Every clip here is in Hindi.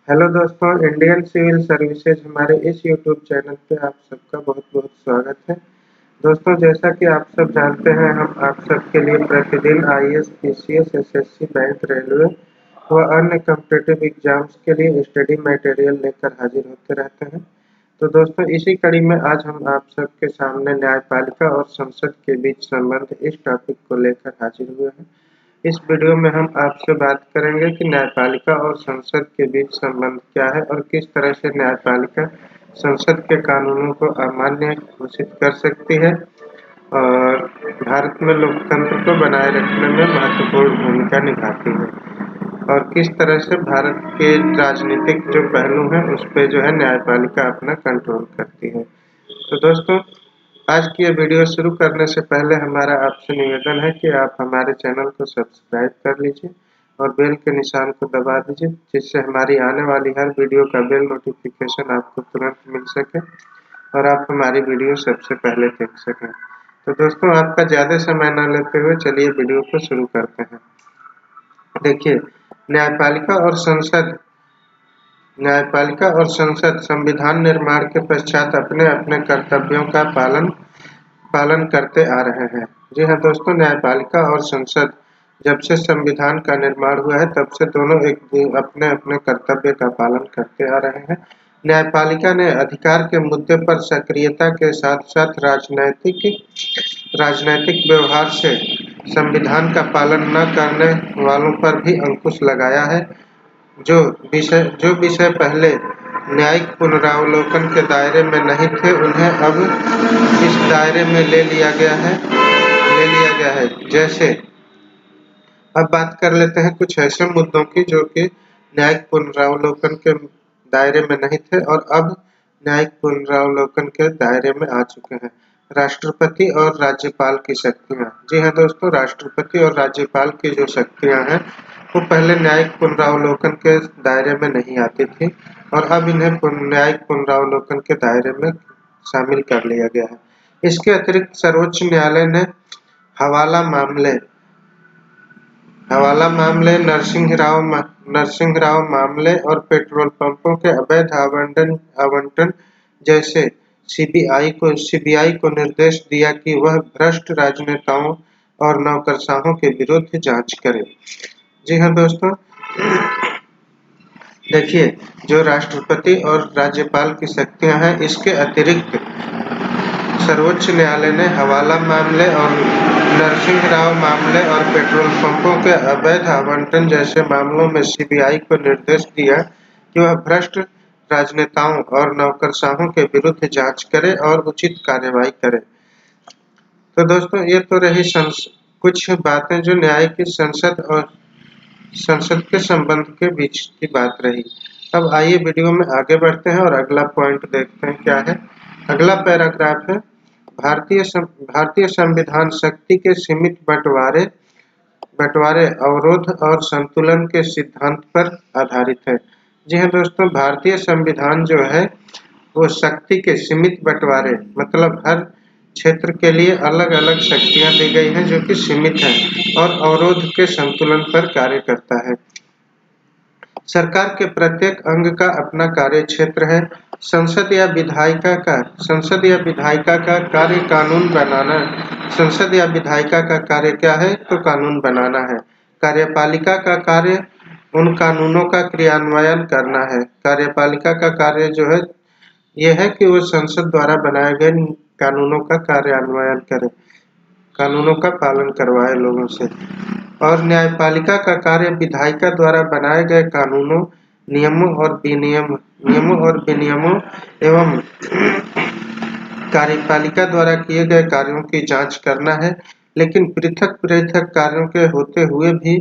हेलो दोस्तों, इंडियन सिविल सर्विसेज हमारे इस यूट्यूब चैनल पे आप सबका बहुत-बहुत स्वागत है। दोस्तों, जैसा कि आप सब जानते हैं, हम आप सबके लिए प्रतिदिन IAS, PCS, SSC, bank, railway व अन्य कॉम्पिटिटिव एग्जाम्स के लिए स्टडी मटेरियल लेकर हाजिर होते रहते हैं। तो दोस्तों, इसी कड़ी में आज हम आप सबके सामने न्यायपालिका और संसद के बीच संबंध इस टॉपिक को लेकर हाजिर हुए हैं। इस वीडियो में हम आपसे बात करेंगे कि न्यायपालिका और संसद के बीच संबंध क्या है और किस तरह से न्यायपालिका संसद के कानूनों को अमान्य घोषित कर सकती है और भारत में लोकतंत्र को बनाए रखने में महत्वपूर्ण भूमिका निभाती है और किस तरह से भारत के राजनीतिक जो पहलू हैं उस पर जो है न्यायपालिका अपना कंट्रोल करती है। तो दोस्तों, आज की ये वीडियो शुरू करने से पहले हमारा आपसे निवेदन है कि आप हमारे चैनल को सब्सक्राइब कर लीजिए और बेल के निशान को दबा दीजिए, जिससे हमारी आने वाली हर वीडियो का बेल नोटिफिकेशन आपको तुरंत मिल सके और आप हमारी वीडियो सबसे पहले देख सकें। तो दोस्तों, आपका ज़्यादा समय न लेते हुए चलिए वीडियो को शुरू करते हैं। देखिए, न्यायपालिका और संसद संविधान निर्माण के पश्चात अपने अपने कर्तव्यों का पालन करते आ रहे हैं। जी हाँ दोस्तों, न्यायपालिका और संसद जब से संविधान का निर्माण हुआ है तब से दोनों अपने अपने कर्तव्य का पालन करते आ रहे हैं। न्यायपालिका ने अधिकार के मुद्दे पर सक्रियता के साथ साथ राजनैतिक व्यवहार से संविधान का पालन न करने वालों पर भी अंकुश लगाया है। जो विषय पहले न्यायिक पुनरावलोकन के दायरे में नहीं थे, उन्हें अब इस दायरे में ले लिया गया है। जैसे अब बात कर लेते हैं कुछ ऐसे मुद्दों की जो कि न्यायिक पुनरावलोकन के दायरे में नहीं थे और अब न्यायिक पुनरावलोकन के दायरे में आ चुके हैं। राष्ट्रपति और राज्यपाल की शक्तियां। जी हाँ दोस्तों, राष्ट्रपति और राज्यपाल की जो शक्तियां हैं वो पहले न्यायिक पुनरावलोकन के दायरे में नहीं आती थी और अब इन्हें न्यायिक पुनरावलोकन के दायरे में शामिल कर लिया गया है। इसके अतिरिक्त सर्वोच्च न्यायालय ने हवाला नरसिंह राव मामले और पेट्रोल पंपों के अवैध आवंटन जैसे सीबीआई को निर्देश दिया कि वह भ्रष्ट राजनेताओं और नौकरशाहों के विरुद्ध जांच करे। जी हाँ दोस्तों, देखिए, जो राष्ट्रपति और राज्यपाल की शक्तियां हैं, इसके अतिरिक्त सर्वोच्च न्यायालय ने हवाला मामले और नरसिंह राव मामले और पेट्रोल पंपों के अवैध आवंटन जैसे मामलों में सीबीआई को निर्देश दिया कि वह भ्रष्ट राजनेताओं और नौकरशाहों के विरुद्ध जांच करे और उचित कार्रवाई करे। तो दोस्तों, ये तो रही कुछ बातें जो न्याय की संसद के संबंध के बीच की बात रही। अब आइए वीडियो में आगे बढ़ते हैं और अगला पॉइंट देखते हैं क्या है। अगला पैराग्राफ है, भारतीय संविधान शक्ति के सीमित बंटवारे, अवरोध और संतुलन के सिद्धांत पर आधारित है। जी हाँ दोस्तों, भारतीय संविधान जो है वो शक्ति के सीमित बंटवारे, मतलब हर क्षेत्र के लिए अलग अलग शक्तियां दी गई हैं जो कि सीमित हैं और अवरोध के संतुलन पर कार्य करता है। सरकार के प्रत्येक अंग का अपना कार्य क्षेत्र है। संसद या विधायिका का कार्य कानून बनाना। संसद या विधायिका का कार्य क्या है? तो कानून बनाना है। कार्यपालिका का कार्य उन कानूनों का क्रियान्वयन करना है। कार्यपालिका का कार्य जो है यह है कि वो संसद द्वारा बनाए गए कानूनों का कार्यान्वयन करे, कानूनों का पालन करवाए लोगों से। और न्यायपालिका का कार्य विधायिका द्वारा बनाए गए कानूनों, नियमों और विनियमों एवं कार्यपालिका द्वारा किए गए कार्यों की जांच करना है। लेकिन पृथक कार्यों के होते हुए भी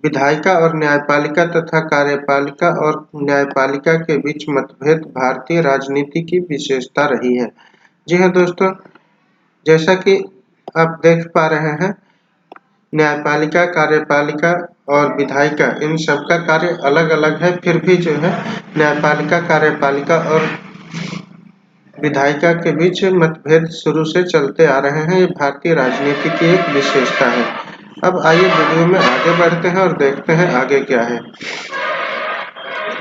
विधायिका और न्यायपालिका तथा कार्यपालिका और न्यायपालिका के बीच मतभेद भारतीय राजनीति की विशेषता रही है। जी हाँ दोस्तों, जैसा कि आप देख पा रहे हैं, न्यायपालिका, कार्यपालिका और विधायिका इन सब का कार्य अलग अलग है, फिर भी जो है न्यायपालिका, कार्यपालिका और विधायिका के बीच मतभेद शुरू से चलते आ रहे हैं। ये भारतीय राजनीति की एक विशेषता है। अब आइए वीडियो में आगे बढ़ते हैं और देखते हैं आगे क्या है।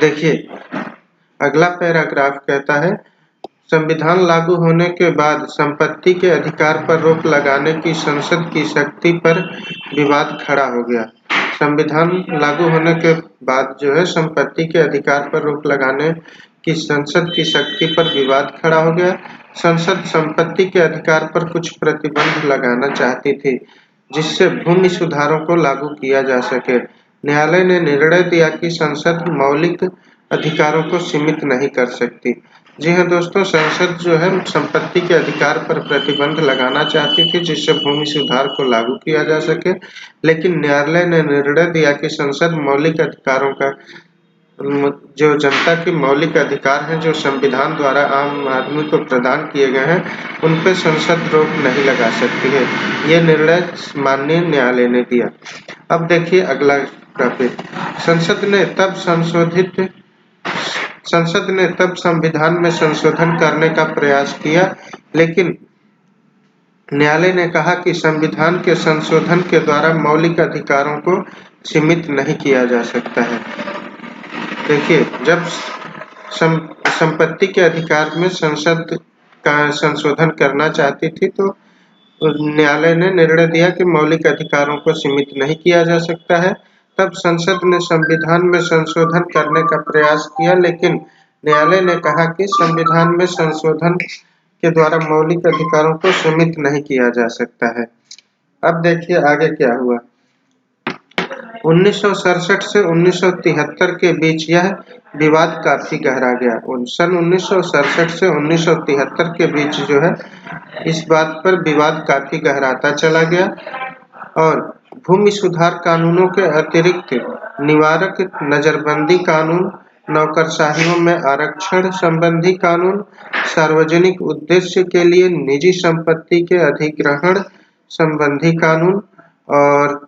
देखिए अगला पैराग्राफ कहता है, संविधान लागू होने के बाद संपत्ति के अधिकार पर रोक लगाने की संसद की शक्ति पर विवाद खड़ा हो गया। संविधान लागू होने के बाद जो है संपत्ति के अधिकार पर रोक लगाने की संसद की शक्ति पर विवाद खड़ा हो गया। संसद संपत्ति के अधिकार पर कुछ प्रतिबंध लगाना चाहती थी जिससे भूमि सुधारों को लागू किया जा सके। न्यायालय ने निर्णय दिया कि संसद मौलिक अधिकारों को सीमित नहीं कर सकती। जी हाँ दोस्तों, संसद जो है संपत्ति के अधिकार पर प्रतिबंध लगाना चाहती थी जिससे भूमि सुधार को लागू किया जा सके, लेकिन न्यायालय ने निर्णय दिया कि संसद मौलिक अधिकारों का जो जनता के मौलिक अधिकार हैं जो संविधान द्वारा आम आदमी को प्रदान किए गए हैं उन पर संसद रोक नहीं लगा सकती है। ये निर्णय माननीय न्यायालय ने दिया। अब देखिए अगला टॉपिक, संसद ने तब संविधान में संशोधन करने का प्रयास किया, लेकिन न्यायालय ने कहा कि संविधान के संशोधन के द्वारा मौलिक अधिकारों को सीमित नहीं किया जा सकता है। देखिए, जब संपत्ति के अधिकार में संसद का संशोधन करना चाहती थी तो न्यायालय ने निर्णय दिया कि मौलिक अधिकारों को सीमित नहीं किया जा सकता है। तब संसद ने संविधान में संशोधन करने का प्रयास किया, लेकिन न्यायालय ने कहा कि संविधान में संशोधन के द्वारा मौलिक अधिकारों को सीमित नहीं किया जा सकता है। अब देखिए आगे क्या हुआ। 1967 से 1973 के बीच यह विवाद काफी गहरा गया। सन 1967 से 1973 के बीच जो है इस बात पर विवाद काफी गहराता चला गया और भूमि सुधार कानूनों के अतिरिक्त निवारक नजरबंदी कानून, नौकरशाहियों में आरक्षण संबंधी कानून, सार्वजनिक उद्देश्य के लिए निजी संपत्ति के अधिग्रहण संबंधी कानून और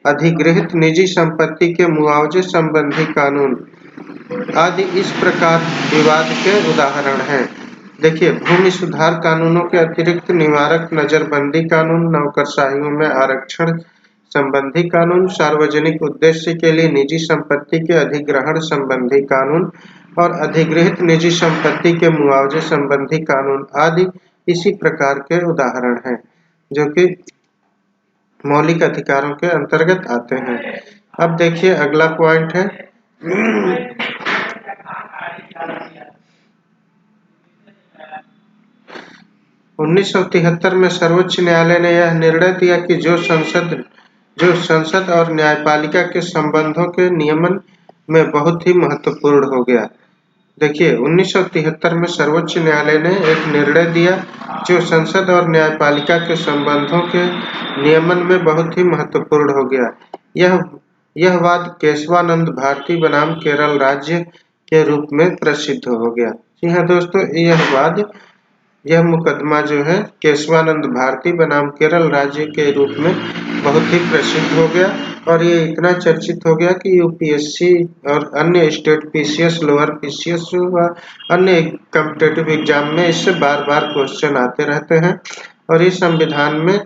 अधिग्रहित निजी संपत्ति के मुआवजे संबंधी कानून आदि इस प्रकार विवाद के उदाहरण हैं। देखिए, भूमि सुधार कानूनों के अतिरिक्त निवारक नजरबंदी कानून, नौकरशाहियों में आरक्षण संबंधी कानून, सार्वजनिक उद्देश्य के लिए निजी संपत्ति के अधिग्रहण संबंधी कानून और अधिग्रहित निजी संपत्ति के मुआवजे संबंधी कानून आदि इसी प्रकार के उदाहरण हैं जो कि मौलिक अधिकारों के अंतर्गत आते हैं। अब देखिए अगला पॉइंट है, उन्नीस सौ 1973 में सर्वोच्च न्यायालय ने यह निर्णय दिया कि जो संसद और न्यायपालिका के संबंधों के नियमन में बहुत ही महत्वपूर्ण हो गया। देखिए, 1973 में सर्वोच्च न्यायालय ने एक निर्णय दिया जो संसद और न्यायपालिका के संबंधों के नियमन में बहुत ही महत्वपूर्ण हो गया। यह वाद केशवानंद भारती बनाम केरल राज्य के रूप में प्रसिद्ध हो गया। जी हाँ दोस्तों, यह मुकदमा जो है केशवानंद भारती बनाम केरल राज्य के रूप में बहुत ही प्रसिद्ध हो गया और ये इतना चर्चित हो गया कि यूपीएससी और अन्य स्टेट पीसीएस, लोअर पीसीएस व अन्य कॉम्पिटिटिव एग्जाम में इससे बार बार क्वेश्चन आते रहते हैं और इस संविधान में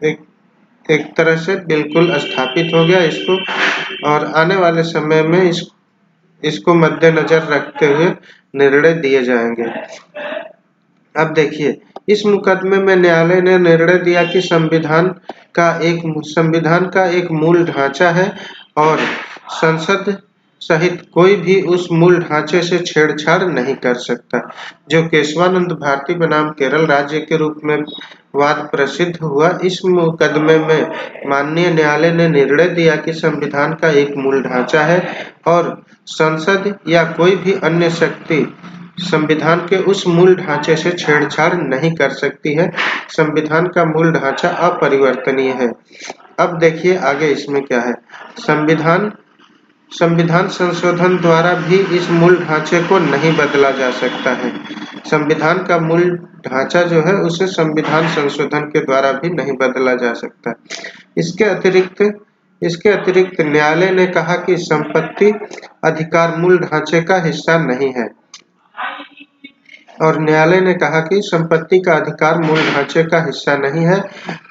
एक तरह से बिल्कुल स्थापित हो गया इसको, और आने वाले समय में इसको मद्देनजर रखते हुए निर्णय दिए जाएंगे। अब देखिए, इस मुकदमे में न्यायालय ने निर्णय दिया कि संविधान का एक मूल ढांचा है और संसद सहित कोई भी उस मूल ढांचे से छेड़छाड़ नहीं कर सकता। जो केशवानंद भारती बनाम केरल राज्य के रूप में वाद प्रसिद्ध हुआ, इस मुकदमे में माननीय न्यायालय ने निर्णय दिया कि संविधान का एक मूल ढांचा है और संसद या कोई भी अन्य शक्ति संविधान के उस मूल ढांचे से छेड़छाड़ नहीं कर सकती है। संविधान का मूल ढांचा अपरिवर्तनीय है। अब देखिए आगे इसमें क्या है। संविधान संशोधन द्वारा भी इस मूल ढांचे को नहीं बदला जा सकता है। संविधान का मूल ढांचा जो है उसे संविधान संशोधन के द्वारा भी नहीं बदला जा सकता। इसके अतिरिक्त न्यायालय ने कहा कि संपत्ति अधिकार मूल ढांचे का हिस्सा नहीं है और न्यायालय ने कहा कि संपत्ति का अधिकार मूल ढांचे का हिस्सा नहीं है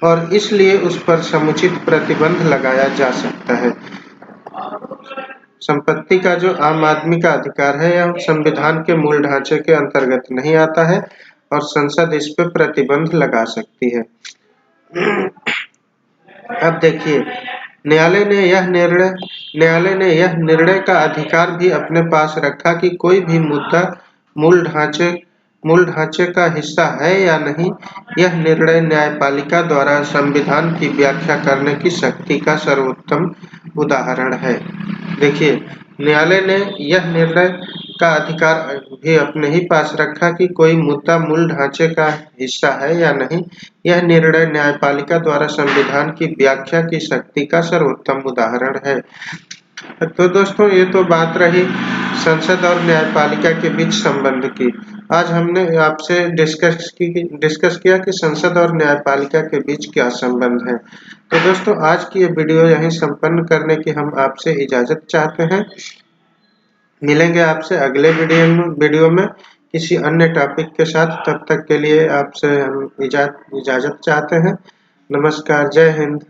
और इसलिए उस पर समुचित प्रतिबंध लगाया जा सकता है। संपत्ति का जो आम आदमी का अधिकार है यह संविधान के मूल ढांचे के अंतर्गत नहीं आता है और संसद इस पर प्रतिबंध लगा सकती है। अब देखिए, न्यायालय ने यह निर्णय का अधिकार भी अपने पास रखा कि कोई भी मुद्दा मूल ढांचे का हिस्सा है या नहीं। यह निर्णय न्यायपालिका द्वारा संविधान की व्याख्या करने की शक्ति का सर्वोत्तम उदाहरण है। देखिए, न्यायालय ने यह निर्णय का अधिकार भी अपने ही पास रखा कि कोई मुद्दा मूल ढांचे का हिस्सा है या नहीं। यह निर्णय न्यायपालिका द्वारा संविधान की व्याख्या की शक्ति का सर्वोत्तम उदाहरण है। तो दोस्तों, ये तो बात रही संसद और न्यायपालिका के बीच संबंध की। आज हमने आपसे डिस्कस किया कि संसद और न्यायपालिका के बीच क्या संबंध है। तो दोस्तों, आज की ये वीडियो यहीं संपन्न करने की हम आपसे इजाजत चाहते हैं। मिलेंगे आपसे अगले वीडियो में किसी अन्य टॉपिक के साथ। तब तक के लिए आपसे हम इजाजत चाहते हैं। नमस्कार, जय हिंद।